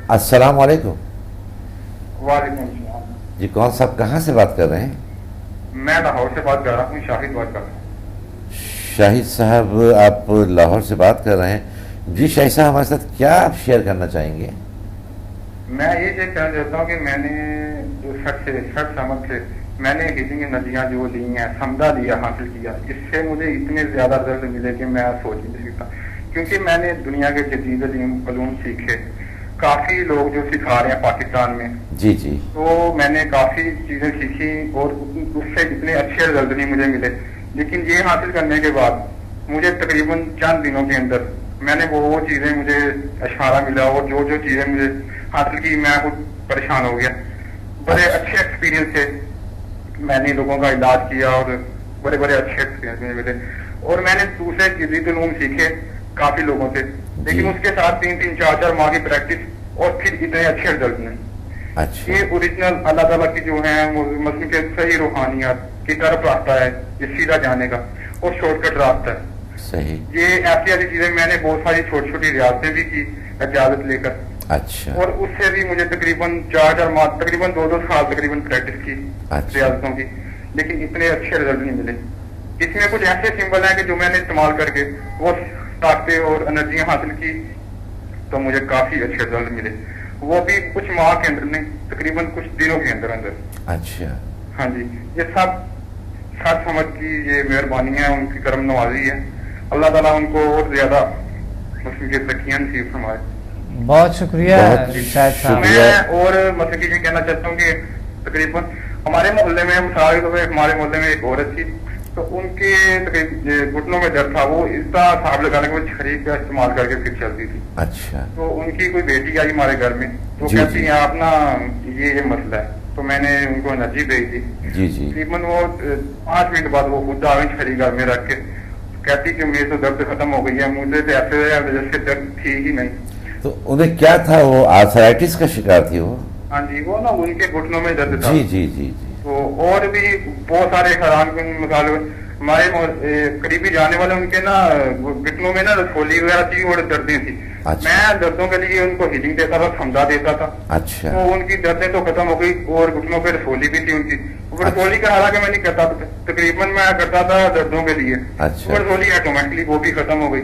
السلام علیکم. وعلیکم السلام. جی کون صاحب کہاں سے بات کر رہے ہیں؟ میں لاہور سے بات کر رہا ہوں, شاہد بات کر رہا ہوں. شاہد صاحب آپ لاہور سے بات کر رہے ہیں. جی شاہد صاحب ہمارے ساتھ کیا آپ شیئر کرنا چاہیں گے؟ میں یہ چیک کرنا چاہتا ہوں کہ میں نے جو شخص عمل سے میں نے ہیلنگ ندیاں جو لی ہیں, سمدہ لیا, حاصل کیا, اس سے مجھے اتنے زیادہ رزلٹ ملے کہ میں سوچ نہیں سکتا. کیونکہ میں نے دنیا کے جدید علوم سیکھے, کافی لوگ جو سکھا رہے ہیں پاکستان میں, جی جی, تو میں نے کافی چیزیں سیکھی اور اس سے اتنے اچھے رزلٹ نہیں مجھے ملے. لیکن یہ حاصل کرنے کے بعد مجھے تقریباً چند دنوں کے اندر میں نے وہ چیزیں مجھے اشارہ ملا, اور جو چیزیں مجھے حاصل کی میں خود پریشان ہو گیا. بڑے اچھے ایکسپیرینس تھے, میں نے لوگوں کا علاج کیا اور بڑے بڑے اچھے ایکسپیرینس ملے. اور میں نے دوسرے جدید علوم سیکھے کافی لوگوں سے, لیکن اس کے ساتھ 3-4 ماہ کی پریکٹس اور پھر اتنے اچھے رزلٹ نہیں. یہ اوریجنل اللہ تعالیٰ کی جو ہے مسلم کے صحیح روحانیات کی طرف راستہ ہے, یہ سیدھا جانے کا اور شارٹ کٹ راستہ ہے. صحیح. یہ ایسی چیزیں میں نے بہت ساری چھوٹی چھوٹی ریاستیں بھی کی اجازت لے کر. اچھا. اور اس سے بھی مجھے تقریباً 4 ماہ, تقریباً 2 سال تقریباً پریکٹس کی ریاستوں کی, لیکن اتنے اچھے رزلٹ نہیں ملے. اس میں کچھ ایسے سمبل ہیں کہ جو میں نے استعمال کر کے وہ طاقتیں اور انرجیاں حاصل کی تو مجھے کافی اچھے رزلٹ ملے, وہ بھی کچھ ماہ کے اندر نہیں, تقریباً کچھ دنوں کے اندر. اچھا. ہاں جی, یہ سب سچ سمجھ کی یہ مہربانی ہے, ان کی کرم نوازی ہے. اللہ تعالیٰ ان کو اور زیادہ مسلم کے سکیاں نصیب فرمائے. بہت شکریہ شاہد صاحب. میں اور مسلم یہ کہنا چاہتا ہوں کہ تقریباً ہمارے محلے میں مثال کے طور پہ ہمارے محلے میں ایک عورت تھی, تو ان کے گھٹنوں میں درد تھا, وہ اس طرح صاحب لگانے کو چھری کا استعمال کر کے پھر چلتی تھی. اچھا. تو ان کی کوئی بیٹی آئی ہمارے گھر میں, تو کہتی ہیں آپ نا یہ مسئلہ ہے, تو میں نے ان کو انرجی دی تھی. جی جی. تقریباً وہ 5 منٹ بعد وہ خود آئیں چھری گھر میں رکھ کے کہتی کہ میری تو درد ختم ہو گئی ہے, مجھے تو ایسے جیسے درد تھی ہی نہیں. تو انہیں کیا تھا, وہ آرتھرائٹس کا شکار تھی وہ؟ ہاں جی, وہ نا ان کے گھٹنوں میں درد تھا. جی جی جی جی. تو اور بھی بہت سارے حیران کن مثال ہمارے قریبی جانے والے, ان کے نا گھٹنوں میں نا رسولی وغیرہ تھی اور دردیں تھی. میں دردوں کے لیے ان کو ہیلنگ دیتا تھا, سمجھا دیتا تھا. اچھا. تو ان کی دردیں تو ختم ہو گئی اور گھٹنوں پہ رسولی بھی تھی ان کی. رسولی کا حالانکہ میں نہیں کرتا تھا, تقریباً میں کرتا تھا دردوں کے لیے. رسولی آٹومیٹکلی وہ بھی ختم ہو گئی.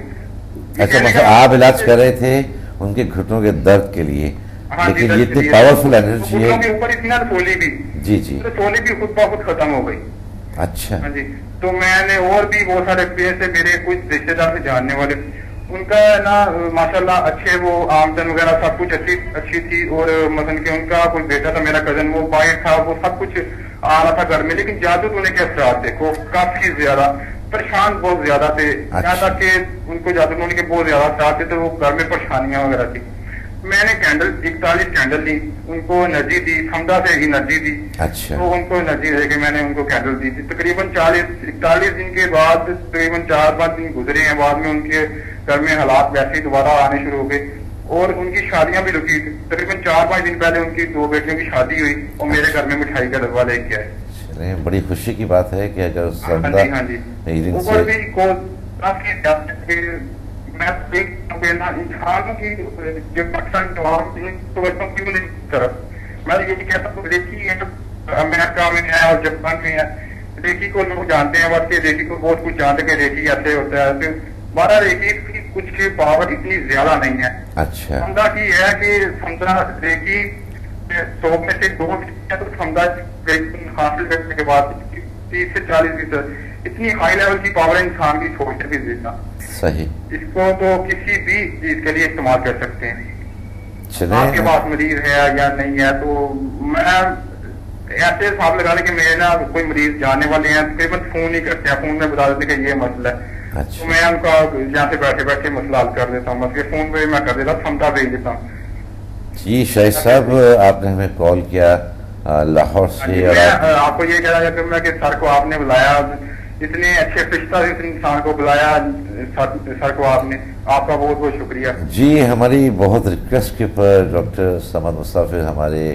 اچھا, مطلب آپ علاج کر رہے تھے ان کے گھٹنوں کے درد کے لیے, لیکن یہ اتنی پاورفل انرجی ہے. کے اوپر اتنا رسولی بھی, جی جی, رسولی بھی خود بخود ختم ہو گئی. اچھا. ہاں جی, تو میں نے اور بھی بہت سارے ایکسپیرینس ہے, میرے کچھ رشتے دار سے جاننے والے, ان کا نا ماشاءاللہ اچھے وہ آمدن وغیرہ سب کچھ اچھی تھی. اور مثلا کہ ان کا کوئی بیٹا تھا میرا کزن, وہ باہر تھا, وہ سب کچھ آ رہا تھا گھر میں, لیکن جادو ٹونے کے اثرات دیکھو کافی زیادہ, پریشان بہت زیادہ تھے. یہاں تک کہ ان کو جادو ٹونے کے بہت زیادہ اثرات تھے, تو وہ گھر میں پریشانیاں وغیرہ تھی. میں نے 41 کینڈل لی, ان کو انرجی دی, سمدہ سے انرجی دی. اچھا. تو ان کو انرجی دے کے میں نے ان کو کینڈل دی تھی. تقریباً 41 دن کے بعد تقریباً 4-5 دن گزرے ہیں, بعد میں ان کے گھر میں حالات ویسے ہی دوبارہ آنے شروع ہو گئے, اور ان کی شادیاں بھی رکی. تقریباً 4-5 دن پہلے ان کی 2 بیٹیوں کی شادی ہوئی, اور میرے گھر میں مٹھائی کا ڈبہ لے کے آئے. بڑی خوشی کی بات ہے کہ اگر میں دیکھتا ہوں انسانوں کی جو پاکستان کیوں نہیں طرف, میں یہی کہتا ہوں ریکی ہے امریکہ میں ہے اور جاپان میں ہے. ریکی کو لوگ جانتے ہیں, واقعی ریکی کو بہت کچھ جانتے ہیں کہ ریکی ایسے ہوتا ہے. ہمارا ریکی کی کچھ پاور اتنی زیادہ نہیں ہے. اچھا. سمجھا کی ہے کہ سمجھا ریکی 100 میں سے 2 ہے, تو سمجھا حاصل کرنے کے بعد 30 سے 40% اتنی ہائی لیول کی پاور انسان کی سوچ سے بھی دینا. صحیح. اس کو تو کسی بھی چیز کے لیے استعمال کر سکتے ہیں. آپ کے پاس مریض ہے یا نہیں ہے, تو میں ایسے حساب لگا لیں کہ میرے نا کوئی مریض جانے والے ہیں, تقریباً فون نہیں کرتے ہیں, فون میں بتا دیتے کہ یہ مسئلہ ہے. تو میں ان کا یہاں سے بیٹھے بیٹھے مسئلہ حل کر دیتا ہوں, مسئلہ فون پہ میں کر دیتا ہوں, سمجھا بھیج دیتا ہوں. جی شاہد صاحب, آپ نے ہمیں کال کیا لاہور سے. آپ کو یہ کہنا چاہتا ہوں کہ سر کو آپ نے بلایا, اتنے اچھے فرشتہ انسان کو بلایا سر کو آپ نے, آپ کا بہت بہت شکریہ. جی, ہماری بہت ریکویسٹ کے پر ڈاکٹر صمد مصطفی ہمارے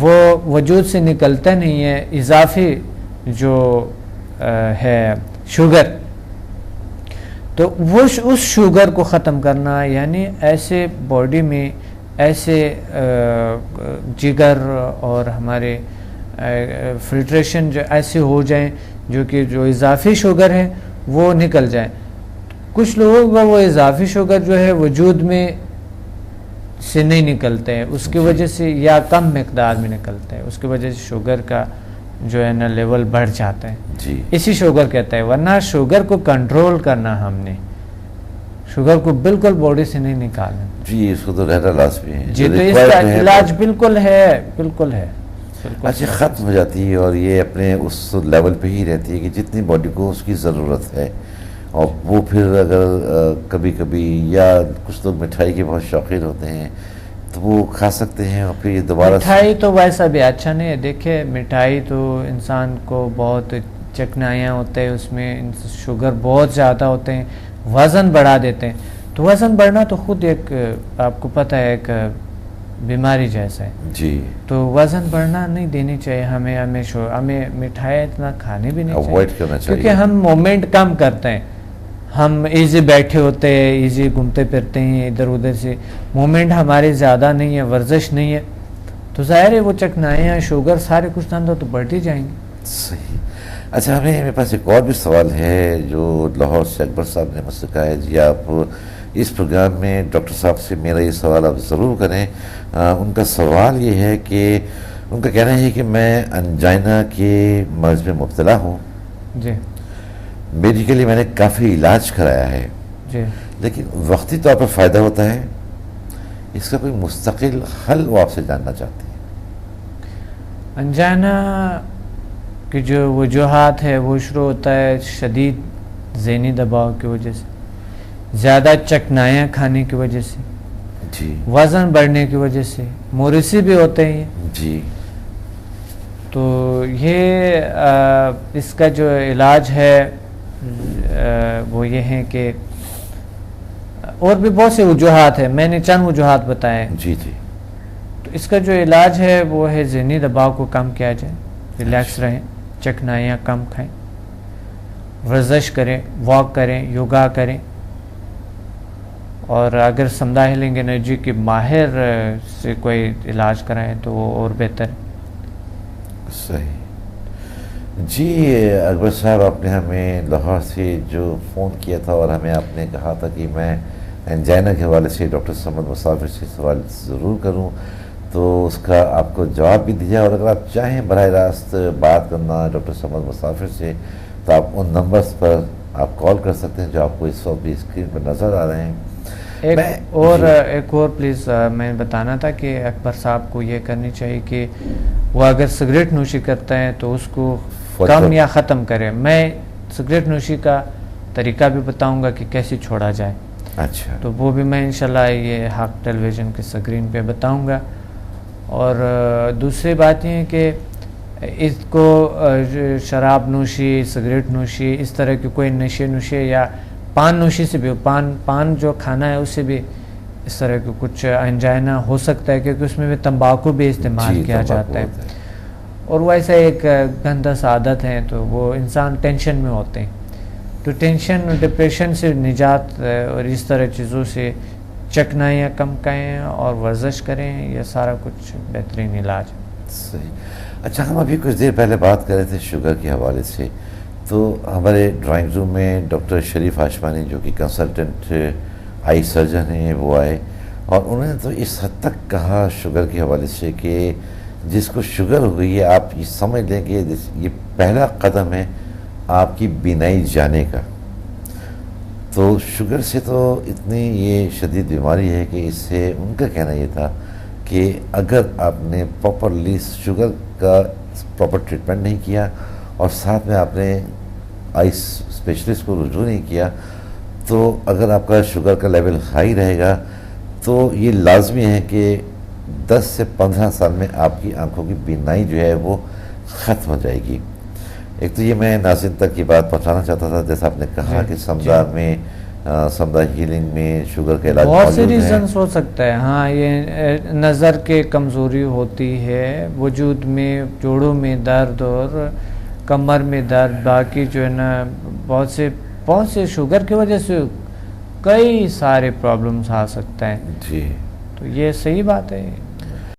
وہ وجود سے نکلتا نہیں ہے. اضافی جو ہے شوگر، تو وہ اس شوگر کو ختم کرنا، یعنی ایسے باڈی میں ایسے جگر اور ہمارے فلٹریشن جو ایسے ہو جائیں جو کہ جو اضافی شوگر ہے وہ نکل جائیں. کچھ لوگوں کا وہ اضافی شوگر جو ہے وجود میں سے نہیں نکلتے ہیں، اس کی وجہ سے یا کم مقدار میں نکلتے ہیں، اس کی وجہ سے شوگر کا جو ہے نا لیول بڑھ جاتا ہے. جی اسی شوگر کہتا ہے. ورنہ شوگر کو کنٹرول کرنا، ہم نے شوگر کو بالکل باڈی سے نہیں نکالنا. جی اس کو تو رہنا لازمی ہے. جی تو اس کا علاج بالکل ہے، بالکل ہے. اچھا ختم ہو جاتی ہے اور یہ اپنے اس لیول پہ ہی رہتی ہے کہ جتنی باڈی کو اس کی ضرورت ہے. اور وہ پھر اگر کبھی کبھی یا کچھ لوگ مٹھائی کے بہت شوقین ہوتے ہیں تو وہ کھا سکتے ہیں اور پھر یہ دوبارہ. مٹھائی تو ویسا بھی اچھا نہیں ہے. دیکھیں مٹھائی تو انسان کو بہت چکنایاں ہوتے ہیں، اس میں شوگر بہت زیادہ ہوتے ہیں، وزن بڑھا دیتے ہیں. تو وزن بڑھنا تو خود ایک آپ کو پتہ ہے ایک بیماری جیسا ہے. جی تو وزن بڑھنا نہیں دینی چاہیے ہمیں. ہمیں مٹھائی اتنا کھانے بھی نہیں اوائڈ کرنا چاہیے کیونکہ ہم مومنٹ کم کرتے ہیں. ہم ایزی بیٹھے ہوتے ہیں، ایزی گھومتے پھرتے ہیں ادھر ادھر سے، مومنٹ ہماری زیادہ نہیں ہے، ورزش نہیں ہے، تو ظاہر ہے وہ چکنائیاں شوگر سارے کچھ اندر تو بڑھتی جائیں گے. صحیح. اچھا میرے پاس ایک اور بھی سوال ہے جو لاہور سے اکبر صاحب نے مجھ سے کہا ہے. جی آپ اس پروگرام میں ڈاکٹر صاحب سے میرا یہ سوال آپ ضرور کریں. ان کا سوال یہ ہے کہ ان کا کہنا ہے کہ میں انجائنا کے مرض میں مبتلا ہوں. جی میڈیکلی میں نے کافی علاج کرایا ہے، جی لیکن وقتی طور پر فائدہ ہوتا ہے. اس کا کوئی مستقل حل وہ آپ سے جاننا چاہتے ہیں. انجائنا کی جو وجوہات ہے وہ شروع ہوتا ہے شدید ذہنی دباؤ کی وجہ سے، زیادہ چکنایاں کھانے کی وجہ سے، جی وزن بڑھنے کی وجہ سے، موریثی بھی ہوتے ہیں. جی تو یہ اس کا جو علاج ہے وہ یہ ہے کہ اور بھی بہت سے وجوہات ہیں، میں نے چند وجوہات بتائے. جی جی تو اس کا جو علاج ہے وہ ہے ذہنی دباؤ کو کم کیا جائے، ریلیکس رہیں، چکنائیاں کم کھائیں، ورزش کریں، واک کریں، یوگا کریں، اور اگر سمدھا ہیلنگ انرجی کے ماہر سے کوئی علاج کرائیں تو وہ اور بہتر. صحیح. جی اکبر صاحب آپ نے ہمیں لاہور سے جو فون کیا تھا اور ہمیں آپ نے کہا تھا کہ میں انجائنا کے حوالے سے ڈاکٹر صمد مسافر سے سوال ضرور کروں، تو اس کا آپ کو جواب بھی دیا. اور اگر آپ چاہیں براہ راست بات کرنا ڈاکٹر صمد مسافر سے تو آپ ان نمبرز پر آپ کال کر سکتے ہیں جو آپ کو اس وقت بھی اسکرین پر نظر آ رہے ہیں. ایک اور پلیز میں بتانا تھا کہ اکبر صاحب کو یہ کرنی چاہیے کہ وہ اگر سگریٹ نوشی کرتا ہے تو اس کو کم یا ختم کرے. میں سگریٹ نوشی کا طریقہ بھی بتاؤں گا کہ کیسے چھوڑا جائے. اچھا تو وہ بھی میں انشاءاللہ یہ حق ٹیلی ویژن کے اسکرین پہ بتاؤں گا. اور دوسری بات یہ ہے کہ اس کو شراب نوشی، سگریٹ نوشی، اس طرح کی کوئی نشے نوشے یا پان نوشی سے بھی پان جو کھانا ہے اس سے بھی اس طرح کی کچھ انجائنا ہو سکتا ہے، کیونکہ اس میں بھی تمباکو بھی استعمال کیا جاتا ہے. اور ویسے ایک گندہ سا عادت ہے تو وہ انسان ٹینشن میں ہوتے ہیں. تو ٹینشن اور ڈپریشن سے نجات اور اس طرح چیزوں سے چکنائیاں کم کریں اور ورزش کریں، یہ سارا کچھ بہترین علاج. صحیح. اچھا ہم ابھی کچھ دیر پہلے بات کر رہے تھے شوگر کے حوالے سے، تو ہمارے ڈرائنگ روم میں ڈاکٹر شریف ہاشمانی جو کہ کنسلٹنٹ آئی سرجن ہیں وہ آئے، اور انہوں نے تو اس حد تک کہا شوگر کے حوالے سے کہ جس کو شوگر ہو گئی ہے آپ یہ سمجھ لیں کہ یہ پہلا قدم ہے آپ کی بینائی جانے کا. تو شوگر سے تو اتنی یہ شدید بیماری ہے کہ اس سے ان کا کہنا یہ تھا کہ اگر آپ نے پراپرلی شوگر کا پراپر ٹریٹمنٹ نہیں کیا اور ساتھ میں آپ نے آئی اسپیشلسٹ کو رجوع نہیں کیا، تو اگر آپ کا شوگر کا لیول ہائی رہے گا تو یہ لازمی ہے کہ 10 سے 15 سال میں آپ کی آنکھوں کی بینائی جو ہے وہ ختم ہو جائے گی. ایک تو یہ میں ناظرین تک یہ بات پہنچانا چاہتا تھا، جیسا آپ نے کہا کہ سمدھا میں سمدہ ہیلنگ میں شوگر کا علاج بہت سے موجود ہے؟ ریزنس ہو سکتا ہے. ہاں یہ نظر کے کمزوری ہوتی ہے, وجود میں جوڑوں میں درد اور کمر میں درد, باقی جو ہے نا بہت سے شوگر کی وجہ سے کئی سارے پرابلمس آ سکتا ہے. جی تو یہ صحیح بات ہے.